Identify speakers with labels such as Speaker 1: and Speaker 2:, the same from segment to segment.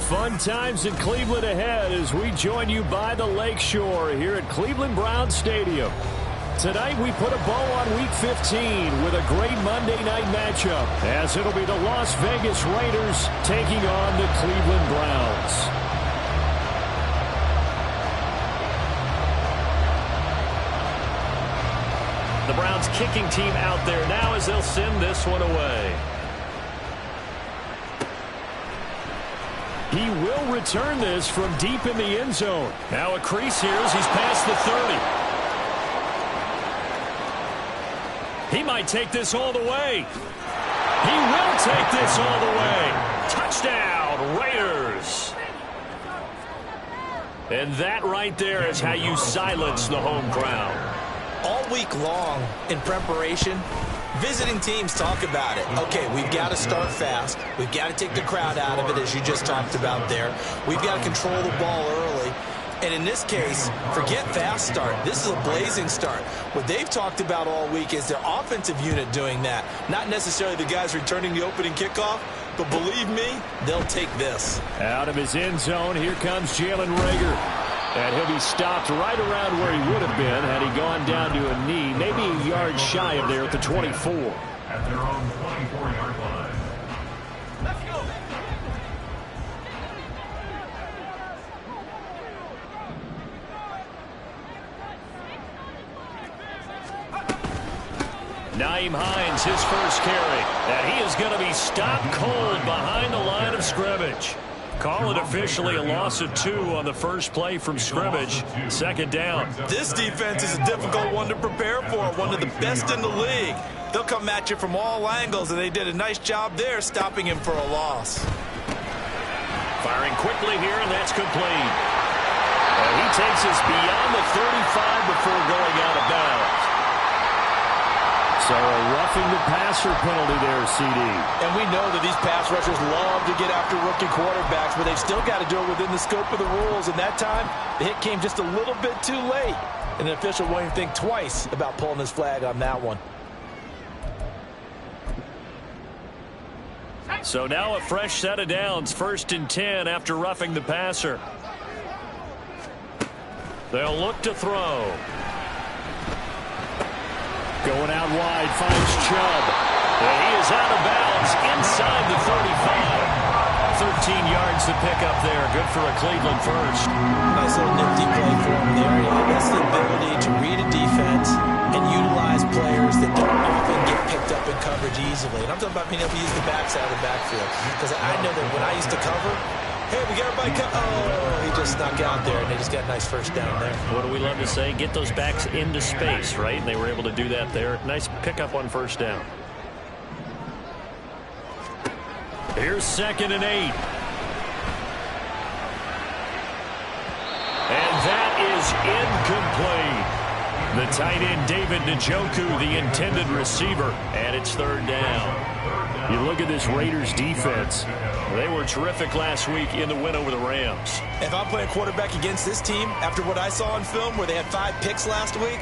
Speaker 1: Fun times in Cleveland ahead as we join you by the Lakeshore here at Cleveland Browns Stadium. Tonight we put a bow on Week 15 with a great Monday night matchup, as it'll be the Las Vegas Raiders taking on the Cleveland Browns. The Browns kicking team out there now as they'll send this one away. He will return this from deep in the end zone. Now a crease here as he's past the 30. He might take this all the way. He will take this all the way. Touchdown, Raiders. And that right there is how you silence the home crowd.
Speaker 2: All week long in preparation, visiting teams talk about it. Okay, we've got to start fast. We've got to take the crowd out of it, as you just talked about there. We've got to control the ball early. And in this case, forget fast start. This is a blazing start. What they've talked about all week is their offensive unit doing that. Not necessarily the guys returning the opening kickoff, but believe me, they'll take this.
Speaker 1: Out of his end zone, here comes Jalen Reagor. And he'll be stopped right around where he would have been had he gone down to a knee, maybe a yard shy of there at the 24.
Speaker 3: At their own 24-yard line. Let's go.
Speaker 1: Nyheim Hines, his first carry. And he is going to be stopped cold behind the line of scrimmage. Call it officially a loss of 2 on the first play from scrimmage. Second down.
Speaker 2: This defense is a difficult one to prepare for, one of the best in the league. They'll come at you from all angles, and they did a nice job there stopping him for a loss.
Speaker 1: Firing quickly here, and that's complete. And he takes us beyond the 35 before going out of bounds. So a roughing the passer penalty there, CD.
Speaker 2: And we know that these pass rushers love to get after rookie quarterbacks, but they've still got to do it within the scope of the rules. And that time, the hit came just a little bit too late. And the official won't even think twice about pulling his flag on that one.
Speaker 1: So now a fresh set of downs, 1st and 10 after roughing the passer. They'll look to throw. Going out wide, finds Chubb. And he is out of bounds inside the 35. 13 yards to pick up there. Good for a Cleveland first.
Speaker 2: Nice little nifty play for him there. That's the ability to read a defense and utilize players that don't often get picked up in coverage easily. And I'm talking about being able to use the backs out of the backfield. Because I know that when I used to cover, hey, we got everybody oh, he just snuck out there, and they just got a nice first down there.
Speaker 1: What do we love to say? Get those backs into space, right? And they were able to do that there. Nice pickup on first down. Here's 2nd and 8. And that is incomplete. The tight end, David Njoku, the intended receiver. And it's 3rd down. You look at this Raiders defense. They were terrific last week in the win over the Rams.
Speaker 2: If I'm playing quarterback against this team, after what I saw on film where they had 5 picks last week,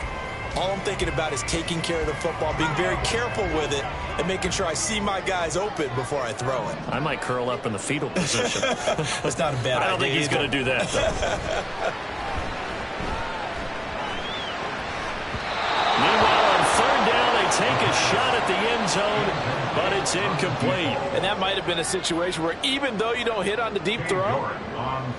Speaker 2: all I'm thinking about is taking care of the football, being very careful with it, and making sure I see my guys open before I throw it.
Speaker 1: I might curl up in the fetal position.
Speaker 2: That's not a bad idea.
Speaker 1: I don't think he's going to do that, though. Meanwhile, on 3rd down, they take a shot at the end zone, but it's incomplete.
Speaker 4: And that might have been a situation where even though you don't hit on the deep throw,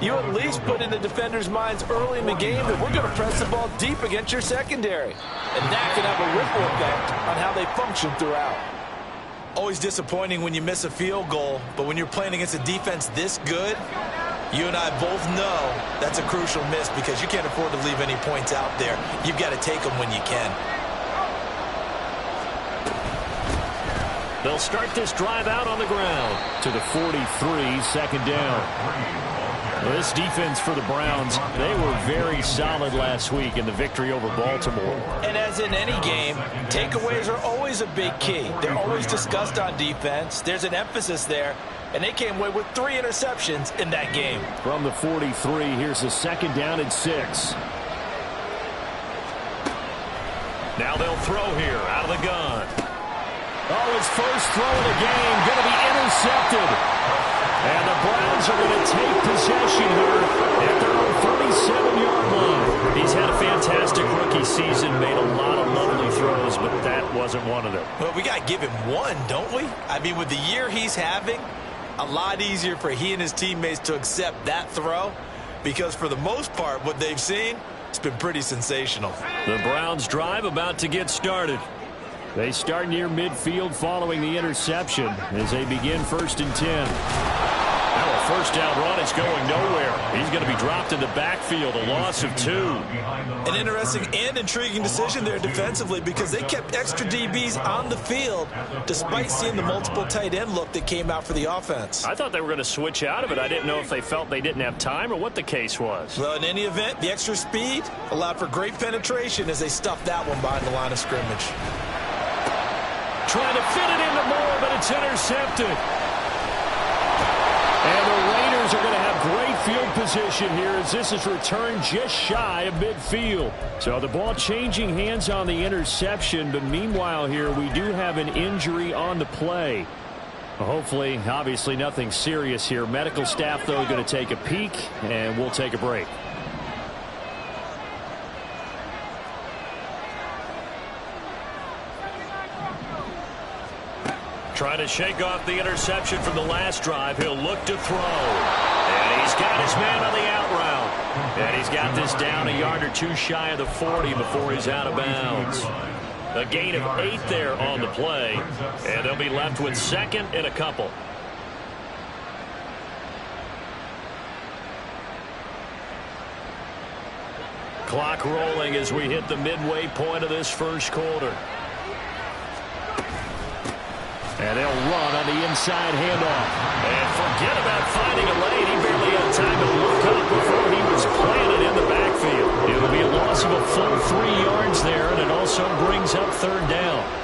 Speaker 4: you at least put in the defender's minds early in the game that we're going to press the ball deep against your secondary. And that can have a ripple effect on how they function throughout.
Speaker 2: Always disappointing when you miss a field goal, but when you're playing against a defense this good, you and I both know that's a crucial miss because you can't afford to leave any points out there. You've got to take them when you can.
Speaker 1: They'll start this drive out on the ground to the 43, 2nd down. Well, this defense for the Browns, they were very solid last week in the victory over Baltimore.
Speaker 2: And as in any game, takeaways are always a big key. They're always discussed on defense. There's an emphasis there. And they came away with 3 interceptions in that game.
Speaker 1: From the 43, here's a 2nd down and 6. Now they'll throw here out of the gun. Oh, his first throw of the game going to be intercepted. And the Browns are going to take possession here at their own 37-yard line. He's had a fantastic rookie season, made a lot of lovely throws, but that wasn't one of them.
Speaker 2: Well, we got to give him one, don't we? I mean, with the year he's having, a lot easier for he and his teammates to accept that throw, because for the most part, what they've seen, it's been pretty sensational.
Speaker 1: The Browns drive about to get started. They start near midfield following the interception as they begin 1st and 10. Now a 1st down run is going nowhere. He's going to be dropped in the backfield, a loss of 2.
Speaker 2: An interesting and intriguing decision there defensively, because they kept extra DBs on the field despite seeing the multiple tight end look that came out for the offense.
Speaker 1: I thought they were going to switch out of it. I didn't know if they felt they didn't have time or what the case was.
Speaker 2: Well, in any event, the extra speed allowed for great penetration as they stuffed that one behind the line of scrimmage.
Speaker 1: Trying to fit it into Moore, but it's intercepted. And the Raiders are going to have great field position here as this is returned just shy of midfield. So the ball changing hands on the interception, but meanwhile here we do have an injury on the play. Hopefully, obviously nothing serious here. Medical staff, though, going to take a peek, and we'll take a break. Trying to shake off the interception from the last drive. He'll look to throw. And he's got his man on the out route. And he's got this down a yard or 2 shy of the 40 before he's out of bounds. A gain of 8 there on the play. And they'll be left with 2nd and a couple. Clock rolling as we hit the midway point of this 1st quarter. And they'll run on the inside handoff. And forget about finding a lane. He barely had time to look up before he was planted in the backfield. It will be a loss of a full 3 yards there, and it also brings up 3rd down.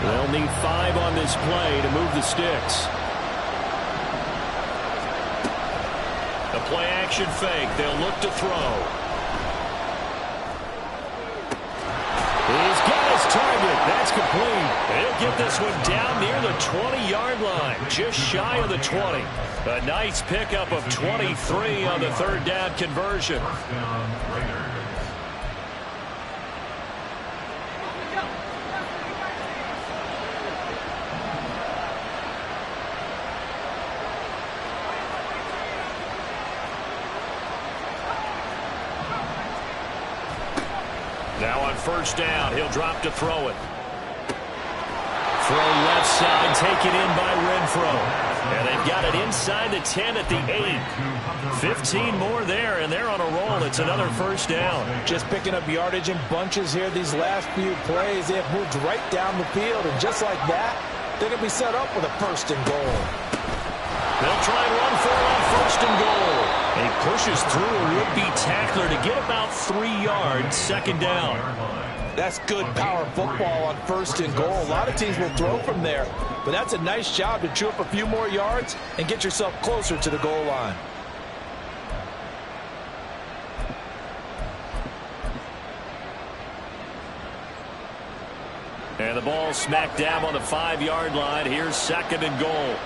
Speaker 1: They'll need 5 on this play to move the sticks. The play action fake. They'll look to throw. He's got his target. That's complete. He'll get this one down near the 20-yard line, just shy of the 20. A nice pickup of 23 on the 3rd down conversion. Now on 1st down, he'll drop to throw it. Throw left side, taken in by Renfro. And they've got it inside the 10 at the 8. 15 more there, and they're on a roll. It's another 1st down.
Speaker 2: Just picking up yardage in bunches here these last few plays. They have moved right down the field, and just like that, they're going to be set up with a 1st and goal.
Speaker 1: They'll try and run for it on 1st and goal. And he pushes through a would-be tackler to get about 3 yards, 2nd down.
Speaker 2: That's good power football on 1st and goal. A lot of teams will throw from there, but that's a nice job to chew up a few more yards and get yourself closer to the goal line.
Speaker 1: And the ball smack dab on the 5-yard line. Here's 2nd and goal.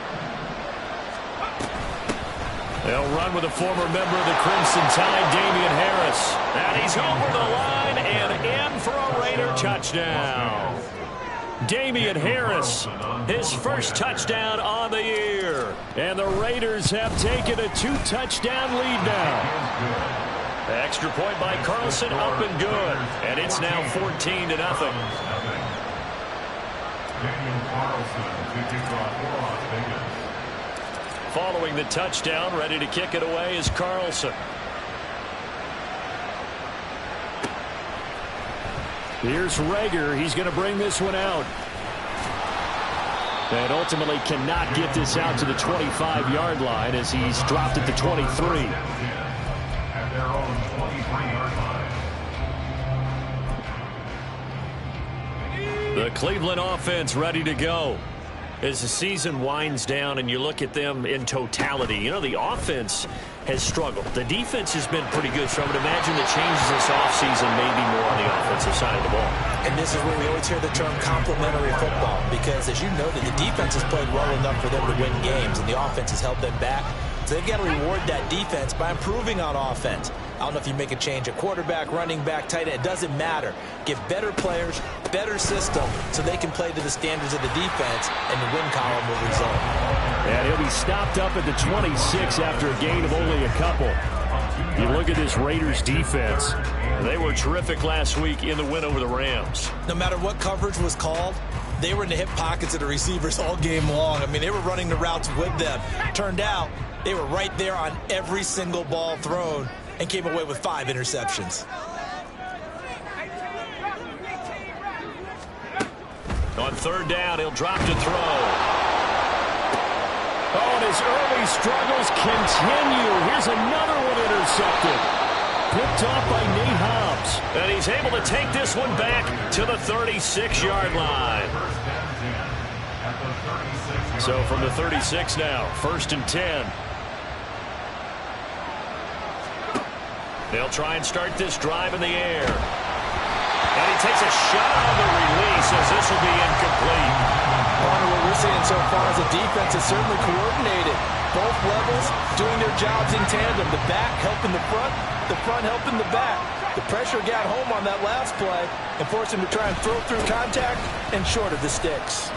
Speaker 1: They'll run with a former member of the Crimson Tide, Damian Harris. And he's over the line and in for a Raider touchdown. Damian Harris, his 1st touchdown on the year. And the Raiders have taken a 2-touchdown lead now. The extra point by Carlson up and good. And it's now 14-0.
Speaker 3: Daniel Carlson, 54 Las Vegas.
Speaker 1: Following the touchdown, ready to kick it away is Carlson. Here's Rager. He's going to bring this one out. And ultimately cannot get this out to the 25-yard line as he's dropped at the 23.
Speaker 3: At their own 23-yard line.
Speaker 1: The Cleveland offense ready to go. As the season winds down and you look at them in totality, you know, the offense has struggled. The defense has been pretty good, so I would imagine the changes this offseason may be more on the offensive side of the ball.
Speaker 2: And this is where we always hear the term complementary football, because as you noted, the defense has played well enough for them to win games, and the offense has held them back. So they've got to reward that defense by improving on offense. I don't know if you make a change at quarterback, running back, tight end. It doesn't matter. Get better players, better system, so they can play to the standards of the defense, and the win column will result.
Speaker 1: And he'll be stopped up at the 26 after a gain of only a couple. You look at this Raiders defense. They were terrific last week in the win over the Rams.
Speaker 2: No matter what coverage was called, they were in the hip pockets of the receivers all game long. I mean, they were running the routes with them. Turned out, they were right there on every single ball thrown and came away with 5 interceptions.
Speaker 1: On third down, he'll drop to throw. Oh, and his early struggles continue. Here's another one intercepted. Picked off by Nate Hobbs. And he's able to take this one back to the 36-yard line. So from the 36 now, 1st and 10. They'll try and start this drive in the air. And he takes a shot on the release as this will be incomplete.
Speaker 4: What we're seeing so far as a defense is certainly coordinated. Both levels doing their jobs in tandem. The back helping the front helping the back. The pressure got home on that last play and forced him to try and throw through contact and short of the sticks.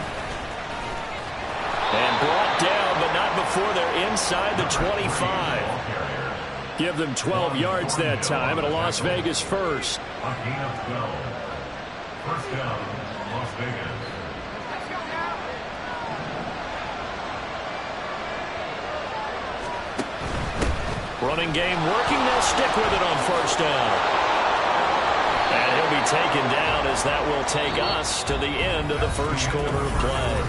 Speaker 1: And brought down, but not before they're inside the 25. Give them 12 yards that time and a Las Vegas first.
Speaker 3: First down, Las Vegas.
Speaker 1: Running game working. They'll stick with it on first down. And he'll be taken down as that will take us to the end of the first quarter of play.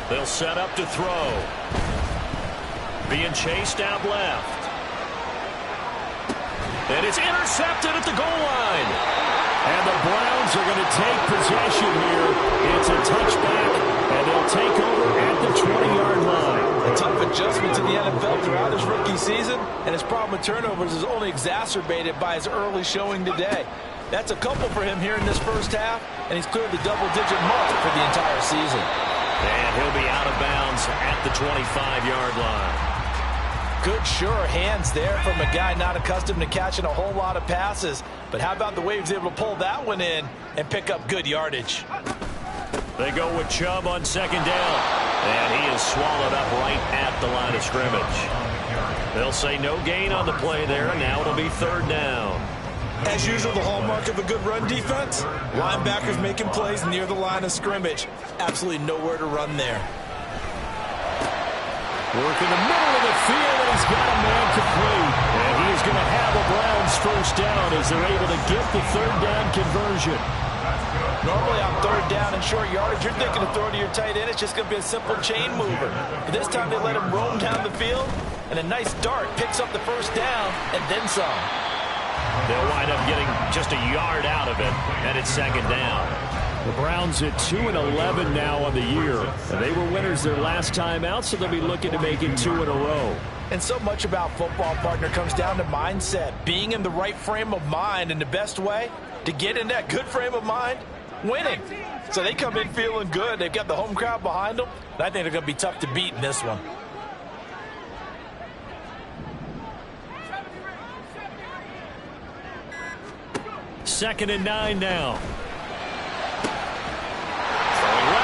Speaker 1: They'll set up to throw. Being chased out left. And it's intercepted at the goal line. And the Browns are going to take possession here. It's a touchback, and they'll take over at the 20-yard line.
Speaker 4: A tough adjustment to the NFL throughout his rookie season, and his problem with turnovers is only exacerbated by his early showing today. That's a couple for him here in this first half, and he's cleared the double-digit mark for the entire season.
Speaker 1: And he'll be out of bounds at the 25-yard line.
Speaker 4: Good, sure hands there from a guy not accustomed to catching a whole lot of passes. But how about the way he was able to pull that one in and pick up good yardage?
Speaker 1: They go with Chubb on second down. And he is swallowed up right at the line of scrimmage. They'll say no gain on the play there, and now it'll be third down.
Speaker 2: As usual, the hallmark of a good run defense, linebackers making plays near the line of scrimmage. Absolutely nowhere to run there.
Speaker 1: Work in the middle of the field, and he's got a man complete. And he is going to have a Browns first down as they're able to get the third down conversion.
Speaker 4: Normally on third down and short yardage, you're thinking to throw to your tight end. It's just going to be a simple chain mover. But this time they let him roam down the field, and a nice dart picks up the first down and then some.
Speaker 1: They'll wind up getting just a yard out of it, and it's second down. The Browns at 2-11 now on the year. And they were winners their last time out, so they'll be looking to make it 2 in a row.
Speaker 4: And so much about football, partner, comes down to mindset. Being in the right frame of mind, and the best way to get in that good frame of mind, winning. So they come in feeling good. They've got the home crowd behind them. And I think they're going to be tough to beat in this one.
Speaker 1: Second and 9 now.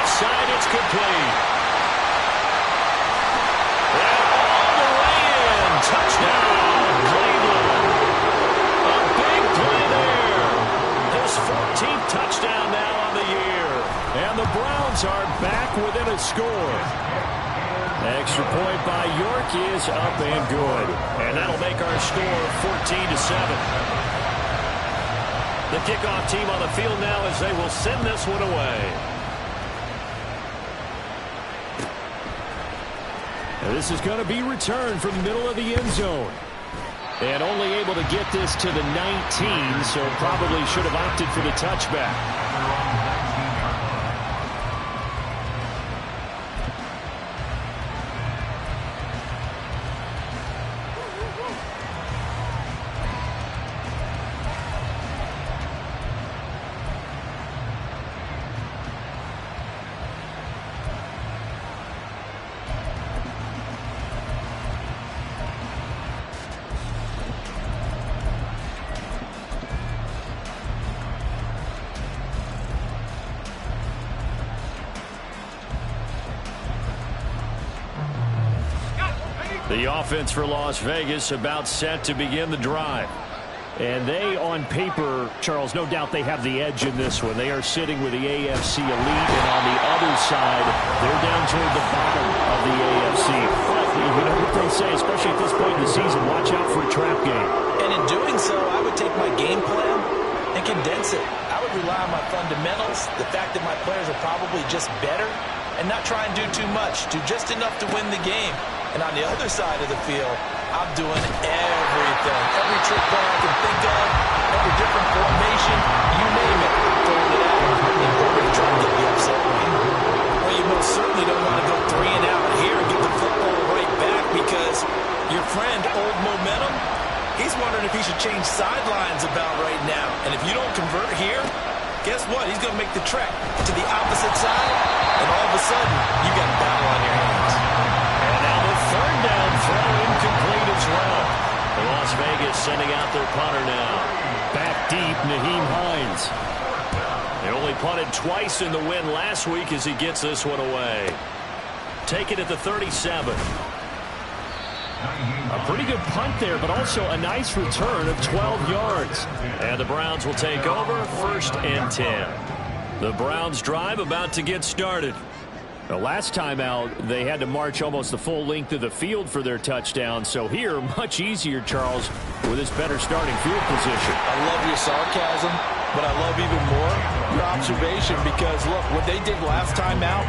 Speaker 1: Side, it's complete. And all the way in. Touchdown, Cleveland. A big play there. His 14th touchdown now on the Browns are back within a score. Extra point by York is up and good. And that'll make our score 14-7. The kickoff team on the field now as they will send this one away. And this is going to be returned from the middle of the end zone. And only able to get this to the 19, so probably should have opted for the touchback. The offense for Las Vegas about set to begin the drive. And they, on paper, Charles, no doubt they have the edge in this one. They are sitting with the AFC elite, and on the other side, they're down toward the bottom of the AFC. But you know what they say, especially at this point in the season, watch out for a trap game.
Speaker 2: And in doing so, I would take my game plan and condense it. I would rely on my fundamentals, the fact that my players are probably just better, and not try and do too much, do just enough to win the game. And on the other side of the field, I'm doing everything. Every trick play I can think of, every different formation, you name it, throwing it out in order to try and get the upset win. Well, you most certainly don't want to go 3 and out here and get the football right back because your friend, Old Momentum, he's wondering if he should change sidelines about right now. And if you don't convert here, guess what? He's going to make the trek to the opposite side, and all of a sudden, you got a battle on your hands.
Speaker 1: Third down throw incomplete as well. Las Vegas sending out their punter now. Back deep, Nyheim Hines. They only punted twice in the win last week as he gets this one away. Take it at the 37. A pretty good punt there, but also a nice return of 12 yards. And the Browns will take over, 1st and 10. The Browns drive about to get started. The last time out, they had to march almost the full length of the field for their touchdown. So here, much easier, Charles, with this better starting field position.
Speaker 4: I love your sarcasm, but I love even more your observation because, look, what they did last time out,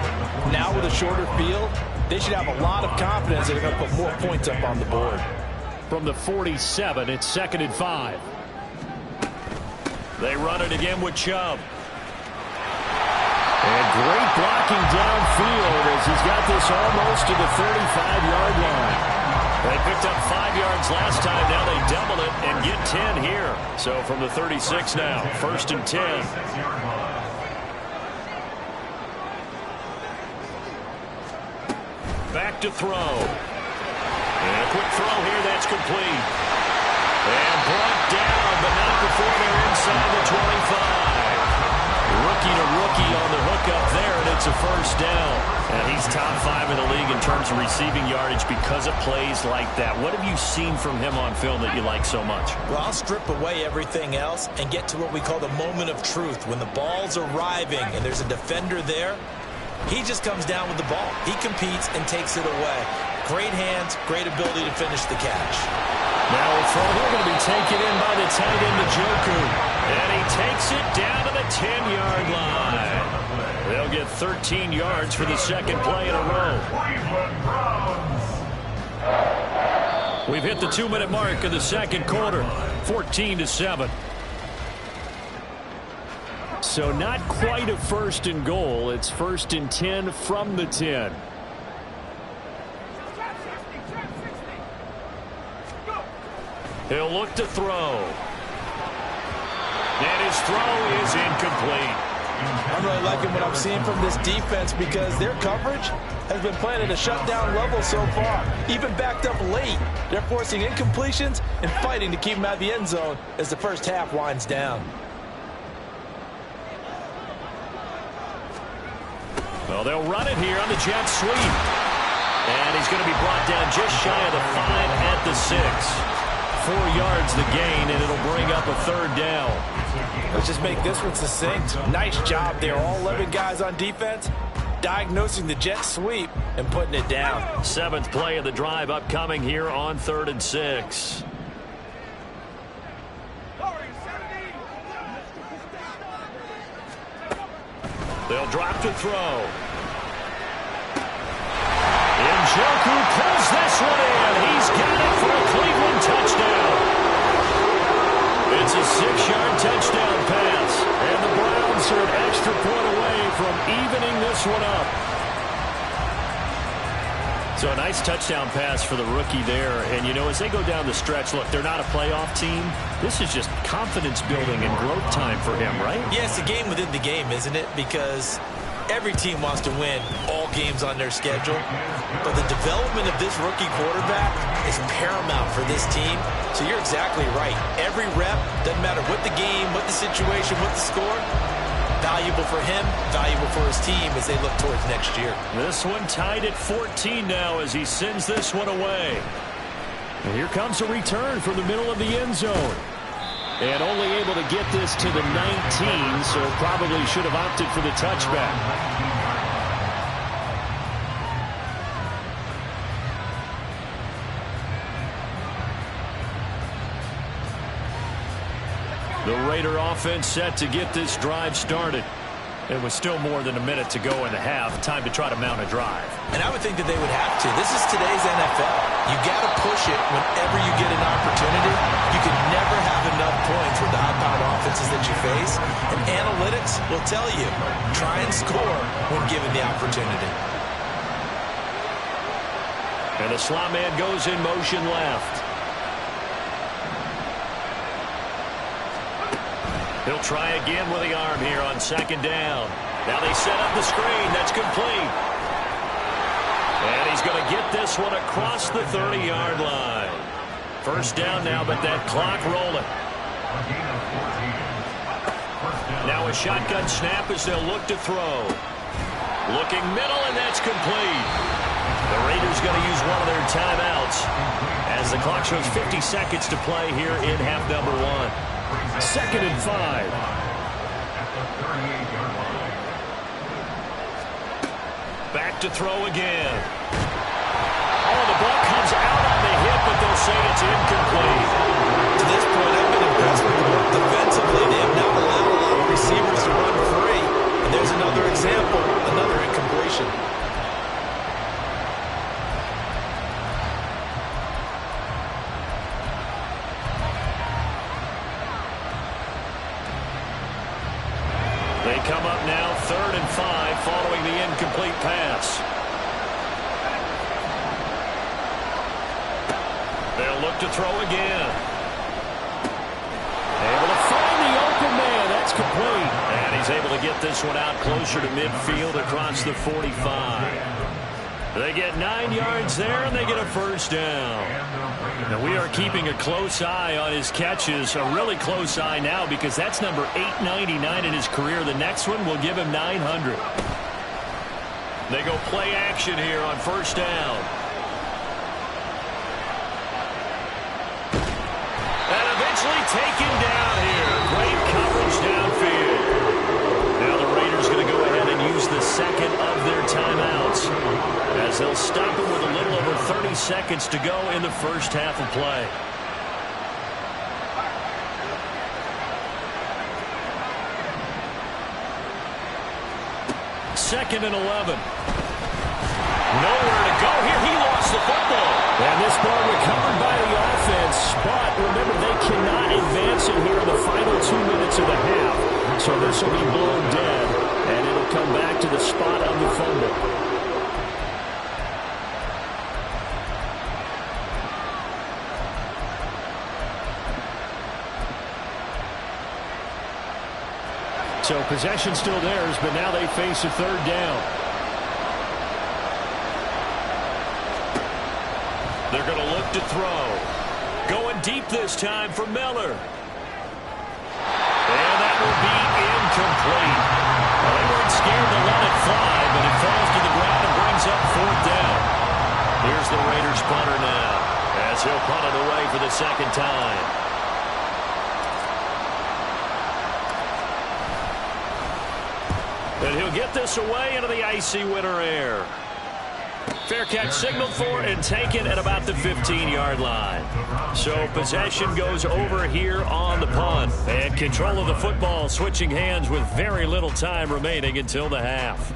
Speaker 4: now with a shorter field, they should have a lot of confidence that they're going to put more points up on the board.
Speaker 1: From the 47, it's 2nd and 5. They run it again with Chubb. And great blocking downfield as he's got this almost to the 35-yard line. They picked up 5 yards last time. Now they double it and get 10 here. So from the 36 now, 1st and 10. Back to throw. And a quick throw here that's complete. And brought down, but not before they're inside the 25. Rookie to rookie on the hook up there, and it's a 1st down. And he's top 5 in the league in terms of receiving yardage because of plays like that. What have you seen from him on film that you like so much?
Speaker 2: Well, I'll strip away everything else and get to what we call the moment of truth. When the ball's arriving and there's a defender there, he just comes down with the ball. He competes and takes it away. Great hands, great ability to finish the catch.
Speaker 1: Now a throw here going to be taken in by the tight end, Njoku. And he takes it down to the 10-yard line. They'll get 13 yards for the 2nd play in a row. We've hit the 2-minute mark of the 2nd quarter, 14-7. So not quite a 1st and goal. It's 1st and 10 from the 10. He'll look to throw. And his throw is incomplete.
Speaker 4: I'm really liking what I'm seeing from this defense because their coverage has been playing at a shutdown level so far. Even backed up late, they're forcing incompletions and fighting to keep them out of the end zone as the first half winds down.
Speaker 1: Well, they'll run it here on the jet sweep. And he's going to be brought down just shy of the 5 at the 6. 4 yards the gain, and it'll bring up a third down.
Speaker 4: Let's just make this one succinct. Nice job there. All 11 guys on defense diagnosing the jet sweep and putting it down.
Speaker 1: 7th play of the drive upcoming here on 3rd and 6. They'll drop to throw. Njoku pulls this one in. He's got it for a Cleveland touchdown. It's a 6-yard touchdown pass. And the Browns are an extra point away from evening this one up. So a nice touchdown pass for the rookie there. And, you know, as they go down the stretch, look, they're not a playoff team. This is just confidence building and growth time for him, right?
Speaker 2: Yeah, it's a game within the game, isn't it? Because every team wants to win all games on their schedule. But the development of this rookie quarterback is paramount for this team. So you're exactly right. Every rep, doesn't matter what the game, what the situation, what the score, valuable for him, valuable for his team as they look towards next year.
Speaker 1: This one tied at 14 now as he sends this one away. And here comes a return from the middle of the end zone. And only able to get this to the 19, so probably should have opted for the touchback. The Raider offense set to get this drive started. It was still more than a minute to go in the half. Time to try to mount a drive.
Speaker 2: And I would think that they would have to. This is today's NFL. You got to push it whenever you get an opportunity. You can never have enough points with the high-powered offenses that you face. And analytics will tell you, try and score when given the opportunity.
Speaker 1: And the slot man goes in motion left. He'll try again with the arm here on 2nd down. Now they set up the screen. That's complete. And he's going to get this one across the 30-yard line. 1st down now, but that clock rolling. Now a shotgun snap as they'll look to throw. Looking middle, and that's complete. The Raiders going to use one of their timeouts as the clock shows 50 seconds to play here in half number 1. 2nd and 5. Back to throw again. Oh, the ball comes out on the hip, but they'll say it's incomplete.
Speaker 2: To this point, I've been impressed with the work defensively. They have not allowed a lot of receivers to run free. And there's another example, another incompletion.
Speaker 1: They come up now 3rd and 5 following the incomplete pass. They'll look to throw again. Able to find the open man. That's complete. And he's able to get this one out closer to midfield across the 45. They get 9 yards there, and they get a 1st down. Now we are keeping a close eye on his catches, a really close eye now because that's number 899 in his career. The next one will give him 900. They go play action here on 1st down. And eventually taken down here. Great coverage downfield. Now the Raiders going to go ahead and use the 2nd of their timeouts as they'll stop it with a little over 30 seconds to go in the 1st half of play. Second and 11. Nowhere to go here. He lost the football. And this ball recovered by the offense. But remember, they cannot advance it here in the final 2 minutes of the half. So this will be blown dead. And it'll come back to the spot of the fumble. So possession still theirs, but now they face a 3rd down. They're going to look to throw. Going deep this time for Miller. And that will be incomplete. Well, they weren't scared to let it fly, but it falls to the ground and brings up 4th down. Here's the Raiders punter now as as he'll punt it away for the second time. And he'll get this away into the icy winter air. Fair catch signaled for and taken at about the 15-yard line. So possession goes over here on the punt. And control of the football switching hands with very little time remaining until the half.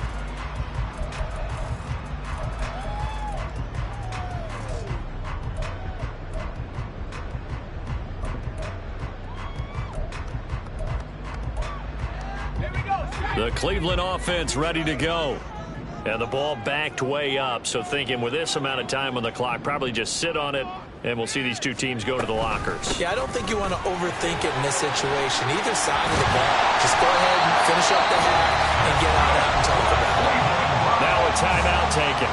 Speaker 1: The Cleveland offense ready to go. And the ball backed way up. So thinking with this amount of time on the clock, probably just sit on it, and we'll see these two teams go to the lockers.
Speaker 2: Yeah, I don't think you want to overthink it in this situation. Either side of the ball. Just go ahead and finish up the half and get out and talk about it.
Speaker 1: Now a timeout taken.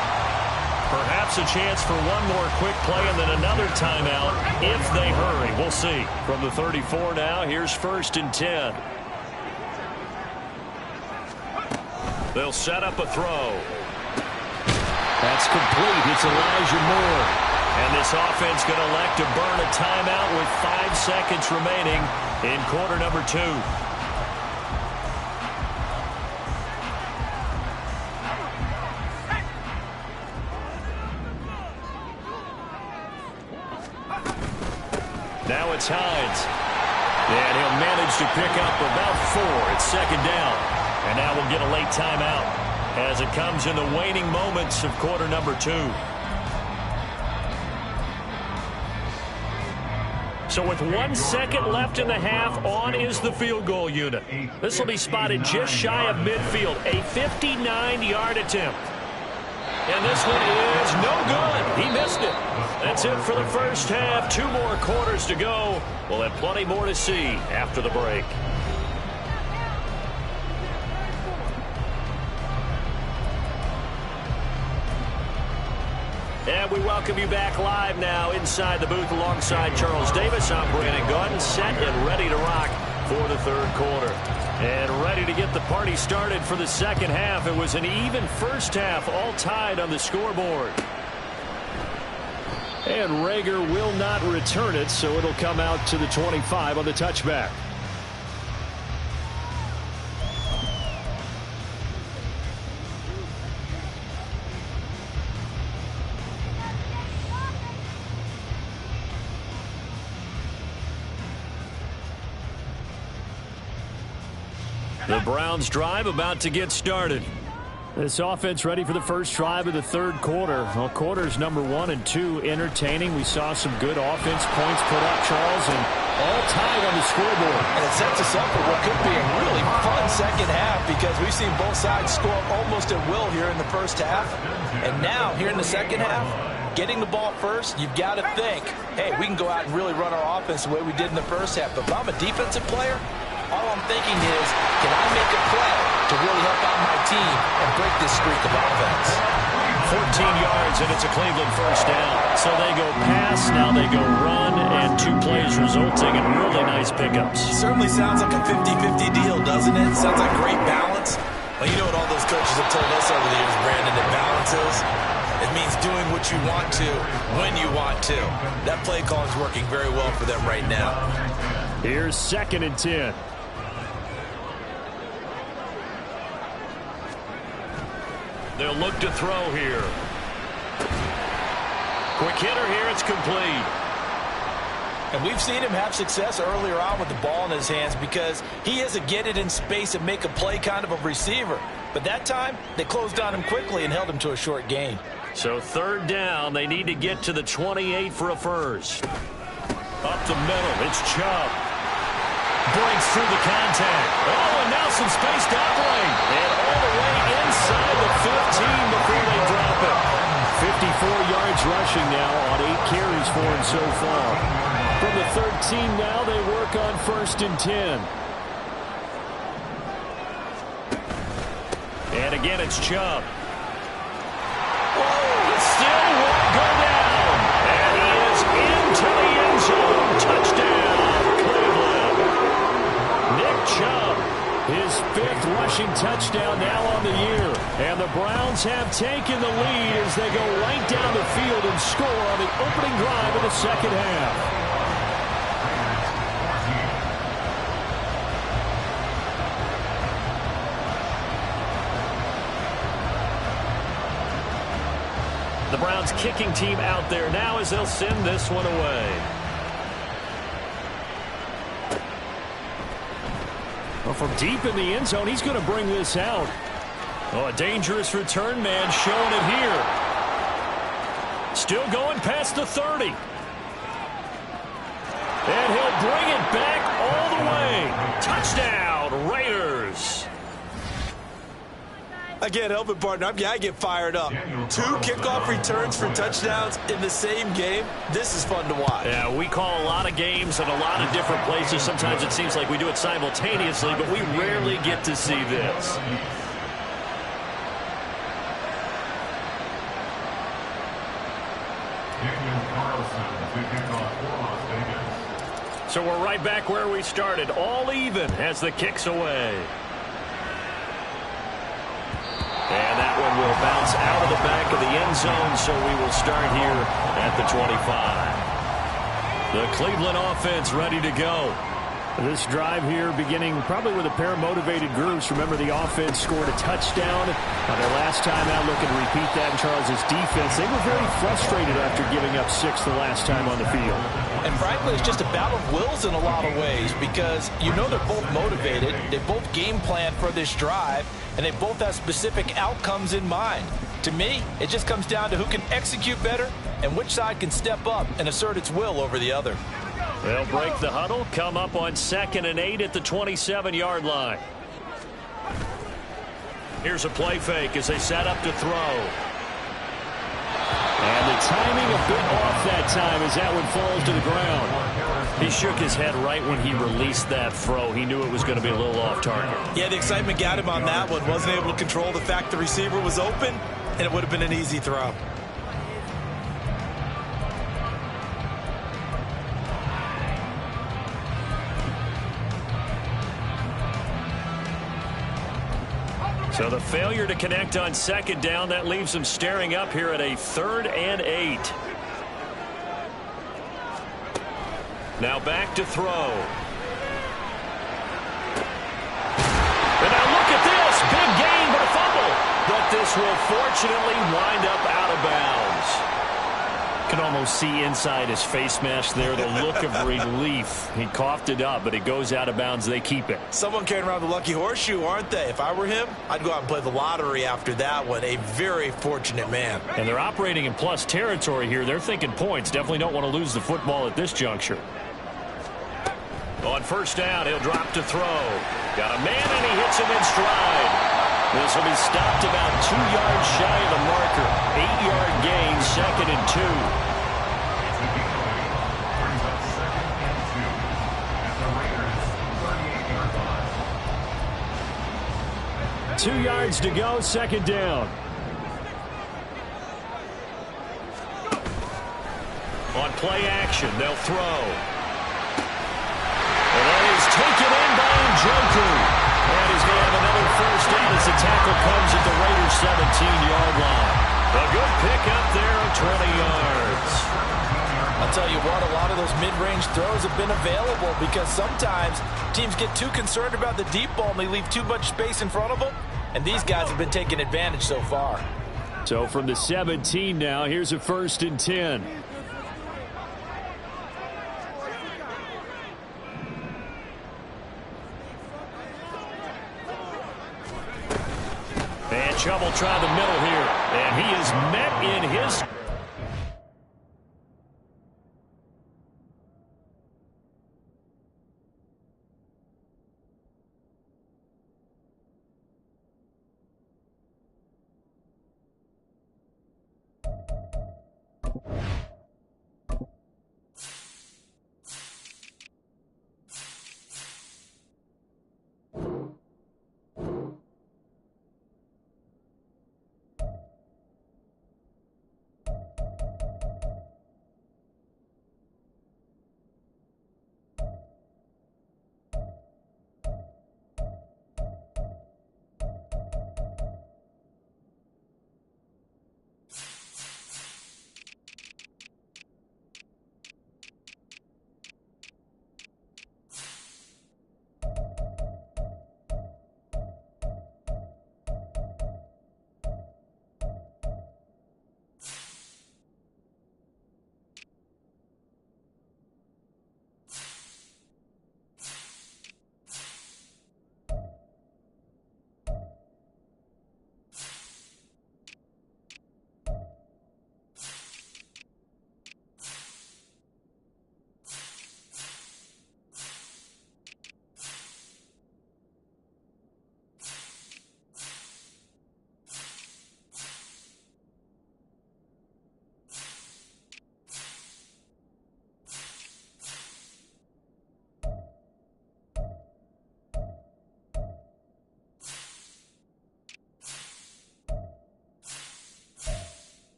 Speaker 1: Perhaps a chance for one more quick play and then another timeout if they hurry. We'll see. From the 34 now, here's 1st and 10. They'll set up a throw. That's complete. It's Elijah Moore. And this offense going to elect to burn a timeout with 5 seconds remaining in quarter number 2. Now it's Hines. And he'll manage to pick up about 4. It's 2nd down. And now we'll get a late timeout as it comes in the waning moments of quarter number 2. So with 1 second left in the half, on is the field goal unit. This will be spotted just shy of midfield, a 59-yard attempt. And this one is no good. He missed it. That's it for the first half. 2 more quarters to go. We'll have plenty more to see after the break. And we welcome you back live now inside the booth alongside Charles Davis. I'm Brandon Gaudin, set and ready to rock for the 3rd quarter. And ready to get the party started for the second half. It was an even first half, all tied on the scoreboard. And Rager will not return it, so it'll come out to the 25 on the touchback. The Browns drive about to get started. This offense ready for the first drive of the 3rd quarter. Well, quarters number 1 and 2 entertaining. We saw some good offense points put up, Charles, and all tied on the scoreboard.
Speaker 4: And it sets us up for what could be a really fun second half because we've seen both sides score almost at will here in the first half. And now, here in the second half, getting the ball first, you've got to think, hey, we can go out and really run our offense the way we did in the first half. But if I'm a defensive player, all I'm thinking is, can I make a play to really help out my team and break this streak of offense?
Speaker 1: 14 yards, and it's a Cleveland first down. So they go pass, now they go run, and 2 plays resulting in really nice pickups.
Speaker 2: Certainly sounds like a 50-50 deal, doesn't it? Sounds like great balance. Well, you know what all those coaches have told us over the years, Brandon, that balance is? It means doing what you want to, when you want to. That play call is working very well for them right now.
Speaker 1: Here's 2nd and 10. They'll look to throw here. Quick hitter here. It's complete.
Speaker 4: And we've seen him have success earlier on with the ball in his hands because he is a get it in space and make a play kind of a receiver. But that time, they closed on him quickly and held him to a short gain.
Speaker 1: So 3rd down. They need to get to the 28 for a first. Up the middle. It's Chubb. Breaks through the contact. Oh, and now some space down lane. And all the way inside the 15 before they drop it. 54 yards rushing now on 8 carries for him so far. From the 13 now, they work on 1st and 10. And again, it's Chubb. Whoa, it still won't go down. And he is into the end zone. Touchdown, Cleveland. Nick Chubb His 5th rushing touchdown now on the year. And the Browns have taken the lead as they go right down the field and score on the opening drive of the second half. The Browns kicking team out there now as they'll send this one away. Well, from deep in the end zone, he's going to bring this out. Oh, a dangerous return man showing it here. Still going past the 30. And he'll bring it back all the way. Touchdown, Raiders.
Speaker 2: I can't help it, partner. I get fired up. 2 kickoff returns for touchdowns in the same game. This is fun to watch.
Speaker 1: Yeah, we call a lot of games in a lot of different places. Sometimes it seems like we do it simultaneously, but we rarely get to see this. So we're right back where we started, all even as the kick's away. And that one will bounce out of the back of the end zone, so we will start here at the 25. The Cleveland offense ready to go. This drive here beginning probably with a pair of motivated groups. Remember, the offense scored a touchdown on their last time out. Looking to repeat that in Charles's defense. They were very frustrated after giving up 6 the last time on the field.
Speaker 2: And frankly, it's just a battle of wills in a lot of ways because you know they're both motivated. They both game plan for this drive, and they both have specific outcomes in mind. To me, it just comes down to who can execute better and which side can step up and assert its will over the other.
Speaker 1: They'll break the huddle, come up on 2nd and 8 at the 27-yard line. Here's a play fake as they set up to throw. And the timing a bit off that time as that one falls to the ground. He shook his head right when he released that throw. He knew it was going to be a little off target.
Speaker 2: Yeah, the excitement got him on that one. Wasn't able to control the fact the receiver was open, and it would have been an easy throw.
Speaker 1: So the failure to connect on 2nd down, that leaves them staring up here at a 3rd and 8. Now back to throw. And now look at this. Big gain, but a fumble. But this will fortunately wind up out of bounds. Can almost see inside his face mask there the look of relief. He coughed it up, but it goes out of bounds. They keep it.
Speaker 2: Someone carrying around the lucky horseshoe, aren't they? If I were him, I'd go out and play the lottery after that one. A very fortunate man.
Speaker 1: And they're operating in plus territory here. They're thinking points. Definitely don't want to lose the football at this juncture. On 1st down, he'll drop to throw. Got a man, and he hits him in stride. This will be stopped about 2 yards shy of the marker. 8-yard gain, 2nd and 2. 2 yards to go, 2nd down. On play action, they'll throw. And that is taken in by Njoku. And he's going to have another 1st down as the tackle comes at the Raiders' 17-yard line. A good pickup there of 20 yards.
Speaker 2: I'll tell you what, a lot of those mid-range throws have been available because sometimes teams get too concerned about the deep ball and they leave too much space in front of them. And these guys have been taking advantage so far.
Speaker 1: So from the 17 now, here's a 1st and 10. And Chubb will try the middle here. And he is met in his...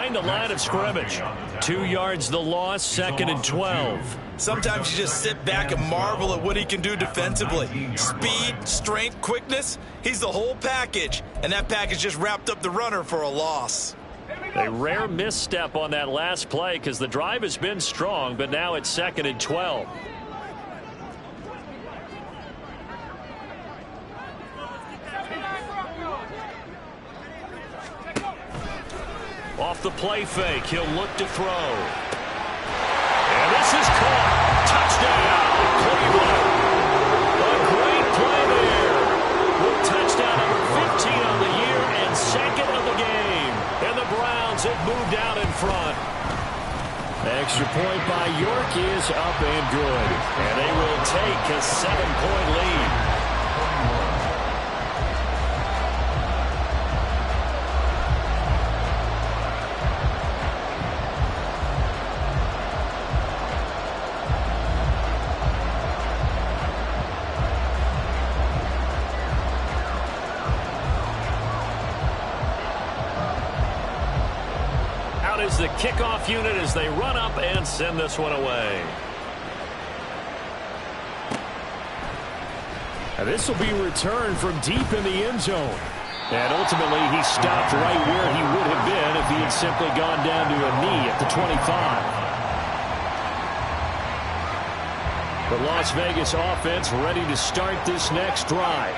Speaker 1: behind the line of scrimmage. 2 yards the loss, 2nd and 12.
Speaker 2: Sometimes you just sit back and marvel at what he can do defensively. Speed, strength, quickness, he's the whole package. And that package just wrapped up the runner for a loss.
Speaker 1: A rare misstep on that last play because the drive has been strong, but now it's 2nd and 12. Off the play fake, he'll look to throw. And this is caught. Touchdown, Cleveland. A great play there. With touchdown number 15 on the year and 2nd of the game. And the Browns have moved out in front. Extra point by York is up and good. And they will take a 7-point lead. Is the kickoff unit as they run up and send this one away. And this will be returned from deep in the end zone. And ultimately he stopped right where he would have been if he had simply gone down to a knee at the 25. The Las Vegas offense ready to start this next drive.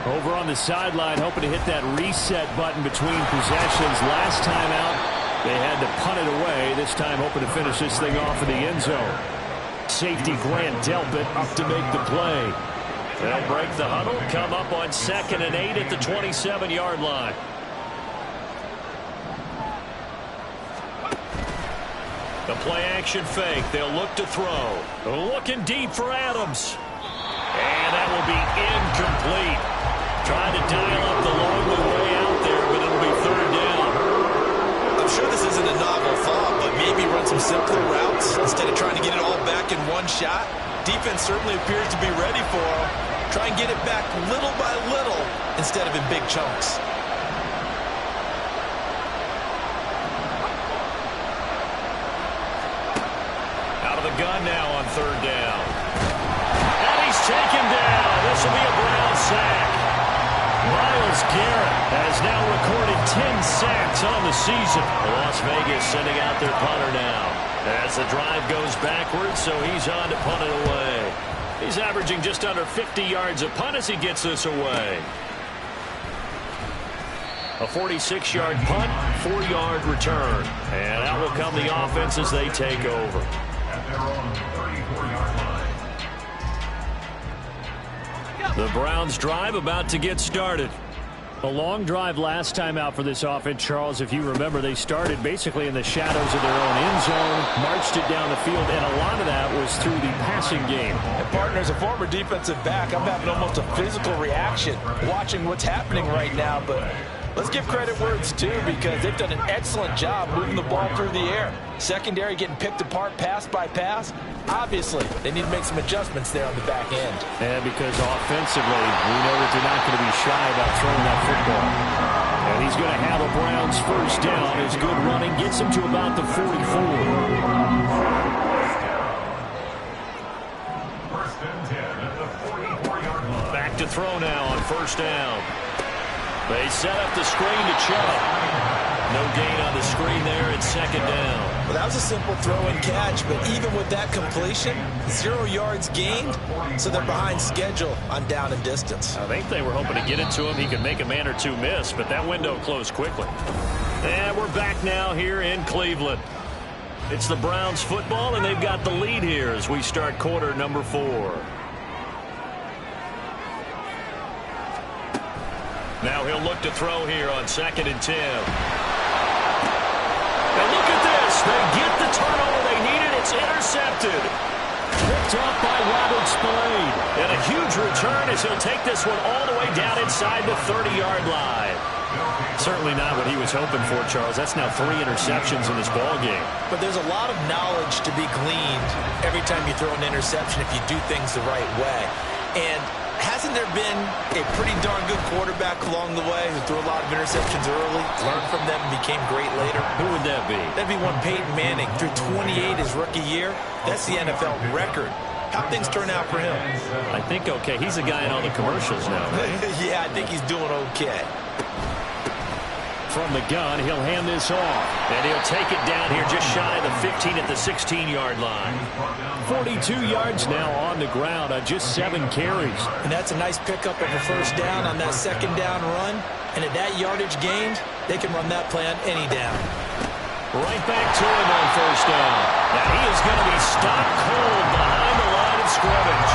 Speaker 1: Over on the sideline, hoping to hit that reset button between possessions. Last time out, they had to punt it away. This time hoping to finish this thing off in the end zone. Safety Grant Delpit up to make the play. They'll break the huddle, come up on 2nd and 8 at the 27-yard line. The play action fake. They'll look to throw. Looking deep for Adams. And that will be incomplete. Trying to dial up the long way out there, but it'll be 3rd down.
Speaker 2: I'm sure this isn't a novel thought, but maybe run some simpler routes instead of trying to get it all back in one shot. Defense certainly appears to be ready for him. Try and get it back little by little instead of in big chunks.
Speaker 1: Out of the gun now on 3rd down. And he's taken down. This will be a Brown sack. Myles Garrett has now recorded 10 sacks on the season. Las Vegas sending out their punter now. As the drive goes backwards, so he's on to punt it away. He's averaging just under 50 yards a punt as he gets this away. A 46-yard punt, 4-yard return. And out will come the offense as they take over.
Speaker 3: At their own 34-yard line.
Speaker 1: The Browns drive about to get started. A long drive last time out for this offense, Charles. If you remember, they started basically in the shadows of their own end zone, marched it down the field, and a lot of that was through the passing game.
Speaker 4: And partner, as a former defensive back, I'm having almost a physical reaction watching what's happening right now, but let's give credit where it's due because they've done an excellent job moving the ball through the air. Secondary getting picked apart pass by pass. Obviously, they need to make some adjustments there on the back end.
Speaker 1: And because offensively, we know that they're not going to be shy about throwing that football. And he's going to have a Browns first down. His good running gets him to about the 44.
Speaker 3: First and 10 at the 44-yard line.
Speaker 1: Back to throw now on 1st down. They set up the screen to Chubb. No gain on the screen there at 2nd down.
Speaker 2: Well, that was a simple throw and catch, but even with that completion, 0 yards gained, so they're behind schedule on down and distance.
Speaker 1: I think they were hoping to get it to him. He could make a man or two miss, but that window closed quickly. And we're back now here in Cleveland. It's the Browns football, and they've got the lead here as we start quarter number 4. Now he'll look to throw here on 2nd and 10. And look at this. They get the turnover they needed. It's intercepted. Picked off by Robert Spillane. And a huge return as he'll take this one all the way down inside the 30-yard line. Certainly not what he was hoping for, Charles. That's now 3 interceptions in this ballgame.
Speaker 2: But there's a lot of knowledge to be gleaned every time you throw an interception if you do things the right way. And hasn't there been a pretty darn good quarterback along the way who threw a lot of interceptions early, learned from them, and became great later?
Speaker 1: Who would that be?
Speaker 2: That'd be one Peyton Manning. Threw 28 his rookie year. That's the NFL record. How'd things turn out for him?
Speaker 1: I think okay. He's a guy in all the commercials now, right?
Speaker 2: Yeah, I think he's doing okay.
Speaker 1: From the gun, he'll hand this off. And he'll take it down here just shy of the 15 at the 16-yard line. 42 yards now on the ground on just 7 carries.
Speaker 2: And that's a nice pickup of a first down on that second down run. And at that yardage gained, they can run that play on any down.
Speaker 1: Right back to him on first down. Now he is going to be stopped cold behind the line of scrimmage.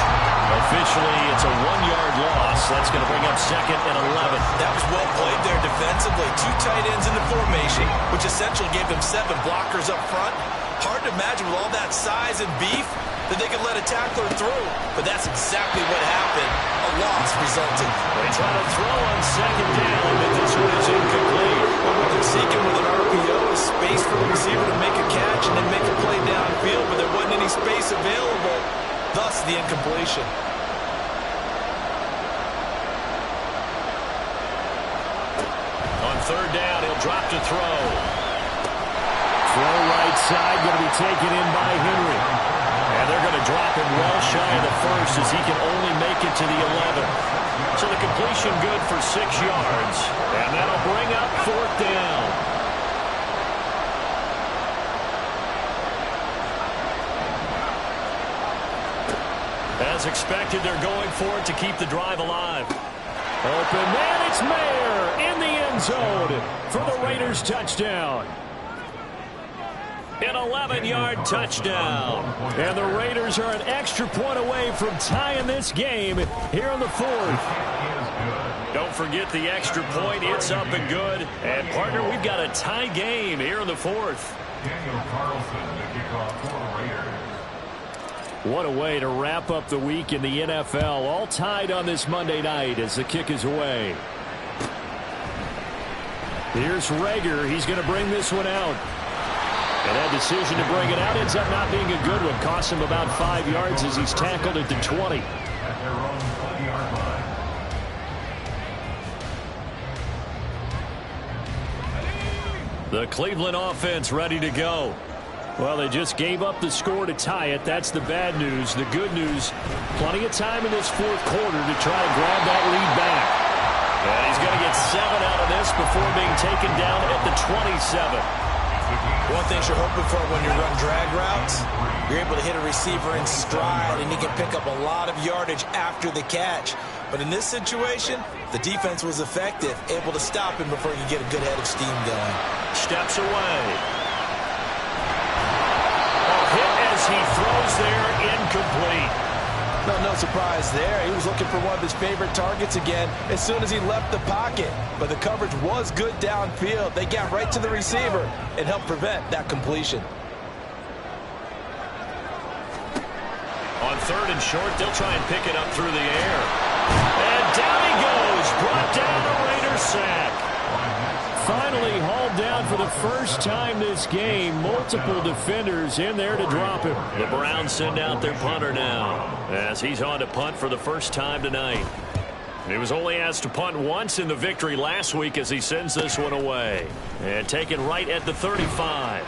Speaker 1: Officially, it's a 1-yard loss. That's going to bring up 2nd and 11.
Speaker 2: That was well played there defensively. 2 tight ends in the formation, which essentially gave them 7 blockers up front. Hard to imagine with all that size and beef that they could let a tackler through. But that's exactly what happened. A loss resulted.
Speaker 1: They try to throw on 2nd down, but this one is incomplete.
Speaker 2: Well, what they're seeking with an RPO is space for the receiver to make a catch and then make a play downfield, but there wasn't any space available. Thus, the incompletion.
Speaker 1: On 3rd down, he'll drop to throw. Throw right side, going to be taken in by Henry. And they're going to drop him well shy of the 1st as he can only make it to the 11. So the completion good for 6 yards. And that'll bring up 4th down. As expected, they're going for it to keep the drive alive. Open man, it's Mayer in the end zone for the Raiders touchdown. An 11-yard touchdown. And the Raiders are an extra point away from tying this game here in the 4th. Don't forget the extra point. It's up and good. And, partner, we've got a tie game here in the 4th.
Speaker 3: Daniel Carlson, the kickoff for the Raiders.
Speaker 1: What a way to wrap up the week in the NFL. All tied on this Monday night as the kick is away. Here's Rager. He's going to bring this one out. And that decision to bring it out ends up not being a good one. Costs him about 5 yards as he's tackled at the 20.
Speaker 3: At their own 20-yard line.
Speaker 1: The Cleveland offense ready to go. Well, they just gave up the score to tie it. That's the bad news. The good news, plenty of time in this 4th quarter to try to grab that lead back. And he's going to get 7 out of this before being taken down at the 27.
Speaker 2: One thing you're hoping for when you run drag routes, you're able to hit a receiver in stride, and he can pick up a lot of yardage after the catch. But in this situation, the defense was effective, able to stop him before he could get a good head of steam going.
Speaker 1: Steps away. Hit as he throws there, incomplete.
Speaker 4: No surprise there. He was looking for one of his favorite targets again as soon as he left the pocket. But the coverage was good downfield. They got right to the receiver and helped prevent that completion.
Speaker 1: On 3rd and short, they'll try and pick it up through the air. And down he goes. Brought down a Raiders sack. Finally hauled down for the first time this game. Multiple defenders in there to drop him. The Browns send out their punter now as he's on to punt for the first time tonight. He was only asked to punt once in the victory last week as he sends this one away. And taken right at the 35.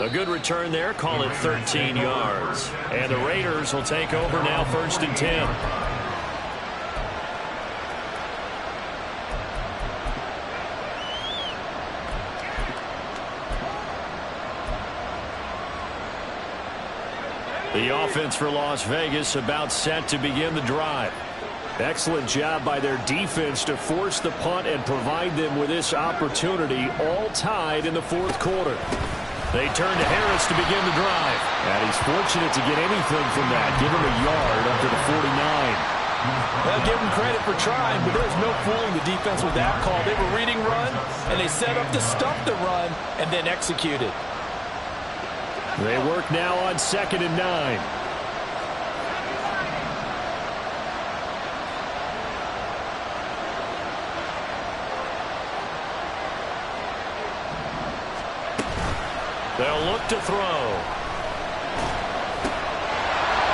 Speaker 1: A good return there. Call it 13 yards. And the Raiders will take over now 1st and 10. The offense for Las Vegas about set to begin the drive. Excellent job by their defense to force the punt and provide them with this opportunity, all tied in the 4th quarter. They turn to Harris to begin the drive. And he's fortunate to get anything from that. Give him a yard up to the 49.
Speaker 4: Well, give him credit for trying, but there's no fooling the defense with that call. They were reading run, and they set up to stop the run and then executed.
Speaker 1: They work now on 2nd and 9. They'll look to throw.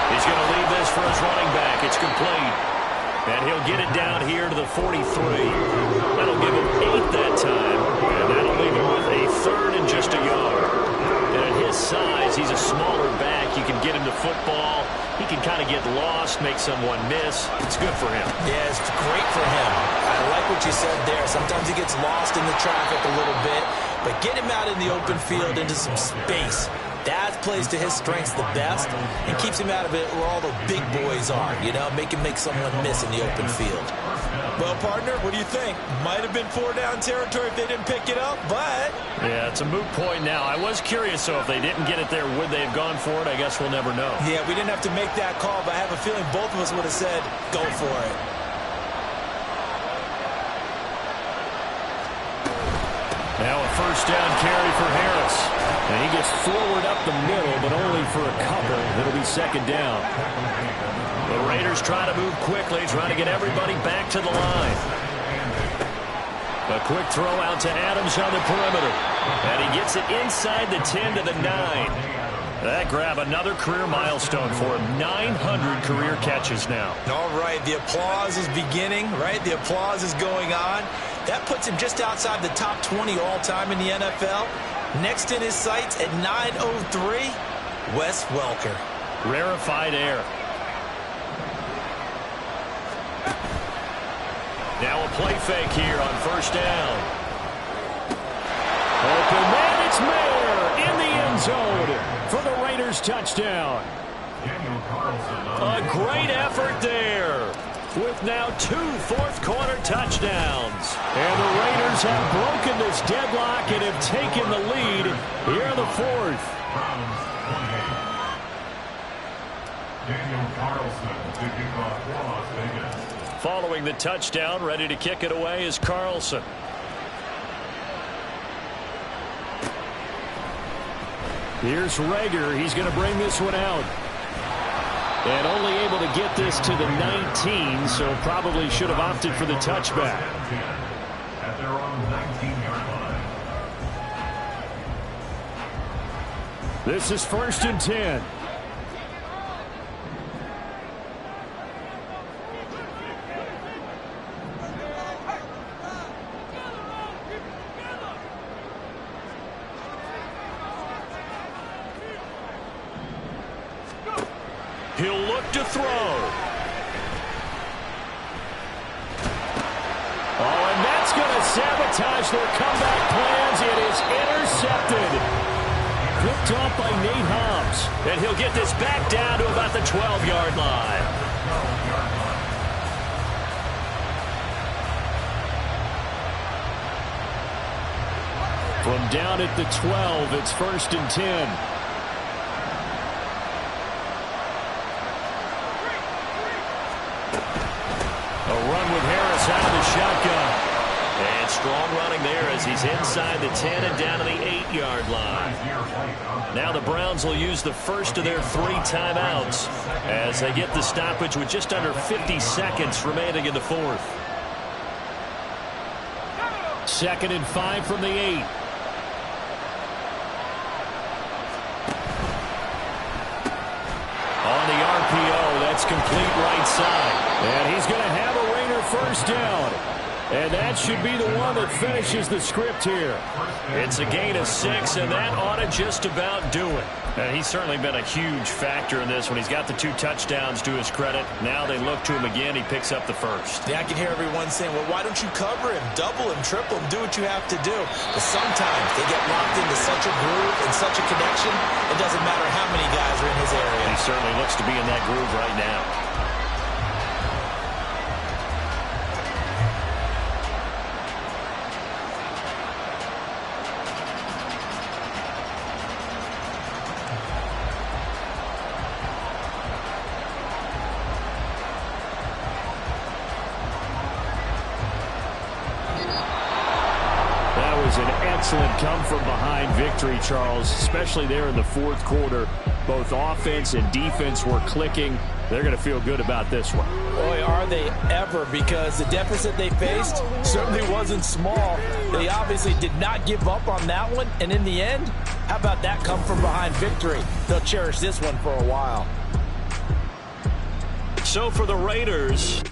Speaker 1: He's going to leave this for his running back. It's complete. And he'll get it down here to the 43. That'll give him 8 that time. And that'll leave him with a third and just a yard. And at his size, he's a smaller back. You can get him to football. He can kind of get lost, make someone miss. It's good for him.
Speaker 2: Yeah, it's great for him. I like what you said there. Sometimes he gets lost in the traffic a little bit. But get him out in the open field into some space. That plays to his strengths the best and keeps him out of it where all the big boys are, you know, make him make someone miss in the open field.
Speaker 5: Well, partner, what do you think? Might have been 4-down territory if they didn't pick it up, but...
Speaker 1: Yeah, it's a moot point now. I was curious, so if they didn't get it there, would they have gone for it? I guess we'll never know.
Speaker 5: Yeah, we didn't have to make that call, but I have a feeling both of us would have said, go for it.
Speaker 1: Now a first down carry for Harris. And he gets forward up the middle, but only for a couple. It'll be second down. The Raiders try to move quickly, trying to get everybody back to the line. A quick throw out to Adams on the perimeter. And he gets it inside the 10 to the 9. That grab another career milestone for him. 900 career catches now.
Speaker 5: All right, the applause is beginning, right? The applause is going on. That puts him just outside the top 20 all-time in the NFL. Next in his sights at 903, Wes Welker.
Speaker 1: Rarefied air. Now a play fake here on first down. Open man, it's Mayer in the end zone for the Raiders touchdown. A great effort there with now 2 fourth-quarter touchdowns. And the Raiders have broken this deadlock and have taken the lead here in the fourth. Following the touchdown, ready to kick it away is Carlson. Here's Rager. He's going to bring this one out. And only able to get this to the 19, so probably should have opted for the touchback.
Speaker 3: At their own 19-yard line.
Speaker 1: This is first and 10. He'll look to throw. Oh, and that's going to sabotage their comeback plans. It is intercepted. Picked off by Nate Hobbs. And he'll get this back down to about the 12-yard line. From down at the 12, it's first and 10. Out of the shotgun. And strong running there as he's inside the 10 and down to the 8-yard line. Now the Browns will use the first of their 3 timeouts as they get the stoppage with just under 50 seconds remaining in the fourth. 2nd and 5 from the 8. On the RPO, that's complete right side. And he's going to have a Raider first down. And that should be the one that finishes the script here. It's a gain of 6, and that ought to just about do it. And he's certainly been a huge factor in this when he's got the 2 touchdowns to his credit. Now they look to him again. He picks up the first.
Speaker 5: Yeah, I can hear everyone saying, well, why don't you cover him, double him, triple him, do what you have to do. But sometimes they get locked into such a groove and such a connection, it doesn't matter how many guys are in his area.
Speaker 1: He certainly looks to be in that groove right now. An excellent come-from-behind victory, Charles, especially there in the fourth quarter. Both offense and defense were clicking. They're going to feel good about this one.
Speaker 5: Boy, are they ever, because the deficit they faced certainly wasn't small. They obviously did not give up on that one, and in the end, how about that come-from-behind victory? They'll cherish this one for a while.
Speaker 1: So for the Raiders...